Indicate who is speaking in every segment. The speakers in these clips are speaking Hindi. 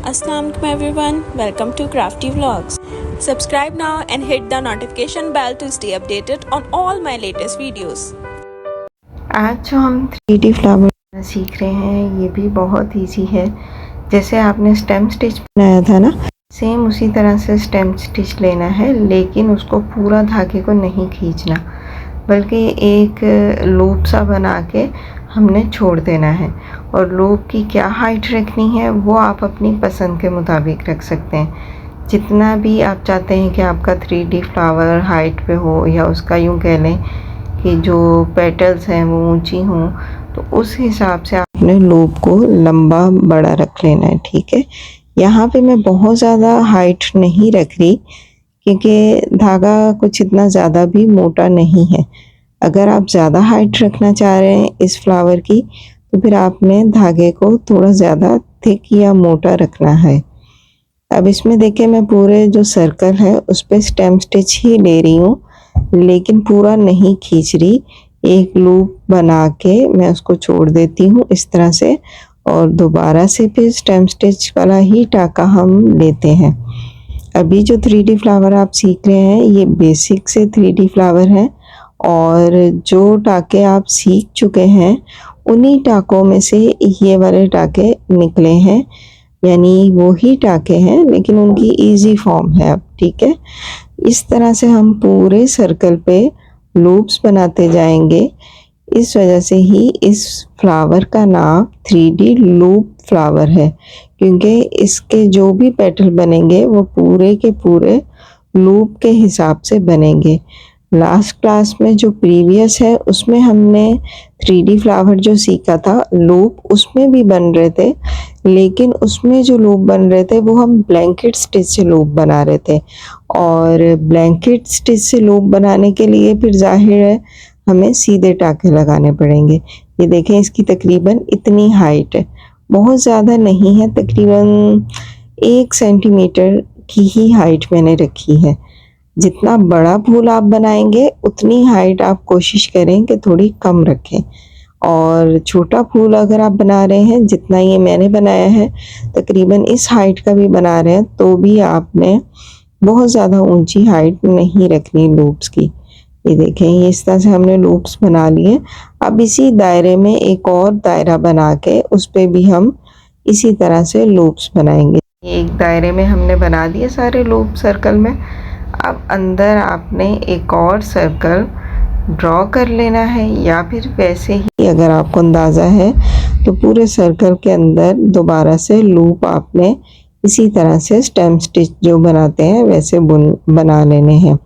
Speaker 1: Assalamualaikum everyone, welcome to Crafty Vlogs. Subscribe now and hit the notification bell to stay updated on all my latest videos.
Speaker 2: आज जो हम 3D फ्लावर बनाना सीख रहे हैं ये भी बहुत इजी है। जैसे आपने स्टेम स्टिच बनाया था ना, सेम उसी तरह से स्टेम स्टिच लेना है, लेकिन उसको पूरा धागे को नहीं खींचना बल्कि एक लूप सा बना के हमने छोड़ देना है। और लूप की क्या हाइट रखनी है वो आप अपनी पसंद के मुताबिक रख सकते हैं। जितना भी आप चाहते हैं कि आपका 3D फ्लावर हाइट पे हो, या उसका यूँ कह लें कि जो पेटल्स हैं वो ऊंची हों, तो उस हिसाब से आपने लूप को लंबा बड़ा रख लेना है। ठीक है, यहाँ पे मैं बहुत ज़्यादा हाइट नहीं रख रही क्योंकि धागा कुछ इतना ज़्यादा भी मोटा नहीं है। अगर आप ज़्यादा हाइट रखना चाह रहे हैं इस फ्लावर की, तो फिर आपने धागे को थोड़ा ज़्यादा थिक या मोटा रखना है। अब इसमें देखिए मैं पूरे जो सर्कल है उस पर स्टेम स्टिच ही ले रही हूँ, लेकिन पूरा नहीं खींच रही। एक लूप बना के मैं उसको छोड़ देती हूँ इस तरह से, और दोबारा से फिर स्टेम स्टिच वाला ही टाका हम लेते हैं। अभी जो 3D फ्लावर आप सीख रहे हैं ये बेसिक से 3D फ्लावर है, और जो टाके आप सीख चुके हैं उन्हीं टाकों में से ये वाले टाके निकले हैं, यानी वो ही टाके हैं लेकिन उनकी इजी फॉर्म है अब। ठीक है, इस तरह से हम पूरे सर्कल पे लूप्स बनाते जाएंगे। इस वजह से ही इस फ्लावर का नाम 3D लूप फ्लावर है, क्योंकि इसके जो भी पेटल बनेंगे वो पूरे के पूरे लूप के हिसाब से बनेंगे। लास्ट क्लास में जो प्रीवियस है उसमें हमने 3D फ्लावर जो सीखा था लूप, उसमें भी बन रहे थे, लेकिन उसमें जो लूप बन रहे थे वो हम ब्लैंकेट स्टिच से लूप बना रहे थे। और ब्लैंकेट स्टिच से लूप बनाने के लिए फिर जाहिर है हमें सीधे टाके लगाने पड़ेंगे। ये देखें, इसकी तकरीबन इतनी हाइट है, बहुत ज़्यादा नहीं है, तकरीबन 1 सेंटीमीटर की ही हाइट मैंने रखी है। जितना बड़ा फूल आप बनाएंगे उतनी हाइट आप कोशिश करें कि थोड़ी कम रखें, और छोटा फूल अगर आप बना रहे हैं, जितना ये मैंने बनाया है तकरीबन इस हाइट का भी बना रहे हैं, तो भी आपने बहुत ज़्यादा ऊंची हाइट नहीं रखनी लूप्स की। ये देखें, ये इस तरह से हमने लूप्स बना लिए। अब इसी दायरे में एक और दायरा बना के उस पर भी हम इसी तरह से लूप्स बनाएंगे। एक दायरे में हमने बना दिए सारे लूप सर्कल में। अब अंदर आपने एक और सर्कल ड्रॉ कर लेना है, या फिर वैसे ही अगर आपको अंदाज़ा है तो पूरे सर्कल के अंदर दोबारा से लूप आपने इसी तरह से स्टेम स्टिच जो बनाते हैं वैसे बना लेने हैं।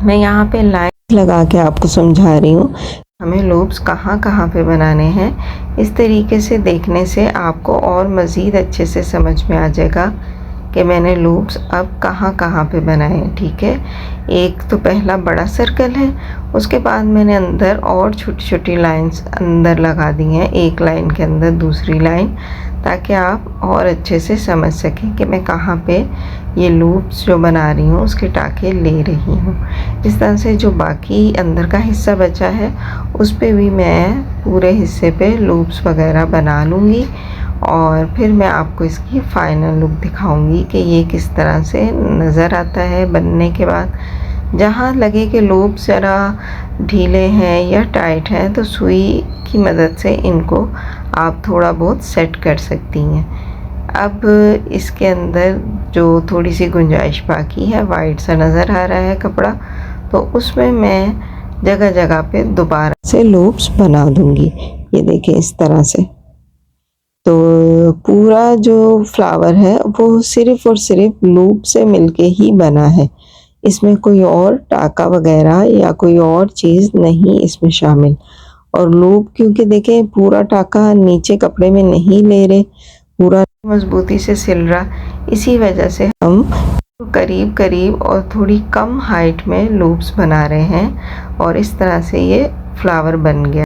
Speaker 2: मैं यहाँ पे लाइन लगा के आपको समझा रही हूँ हमें लूप्स कहाँ कहाँ पे बनाने हैं। इस तरीके से देखने से आपको और मज़ीद अच्छे से समझ में आ जाएगा कि मैंने लूप्स अब कहाँ कहाँ पे बनाए हैं। ठीक है, एक तो पहला बड़ा सर्कल है, उसके बाद मैंने अंदर और छोटी छोटी लाइंस अंदर लगा दी हैं, एक लाइन के अंदर दूसरी लाइन, ताकि आप और अच्छे से समझ सकें कि मैं कहाँ पे ये लूप्स जो बना रही हूँ उसके टाके ले रही हूँ। इस तरह से जो बाकी अंदर का हिस्सा बचा है उस पर भी मैं पूरे हिस्से पे लूप्स वगैरह बना लूँगी, और फिर मैं आपको इसकी फ़ाइनल लुक दिखाऊंगी कि ये किस तरह से नज़र आता है बनने के बाद। जहाँ लगे कि लूप ज़रा ढीले हैं या टाइट हैं तो सुई की मदद से इनको आप थोड़ा बहुत सेट कर सकती हैं। अब इसके अंदर जो थोड़ी सी गुंजाइश बाकी है, वाइट सा नज़र आ रहा है कपड़ा, तो उसमें मैं जगह जगह पे दोबारा से लूप्स बना दूँगी। ये देखिए इस तरह से। तो पूरा जो फ्लावर है वो सिर्फ़ और सिर्फ लूप से मिलके ही बना है, इसमें कोई और टाका वगैरह या कोई और चीज़ नहीं इसमें शामिल। और लूप क्योंकि देखें पूरा टाका नीचे कपड़े में नहीं ले रहे, पूरा मजबूती से सिल रहा, इसी वजह से हम करीब करीब और थोड़ी कम हाइट में लूप्स बना रहे हैं, और इस तरह से ये फ्लावर बन गया।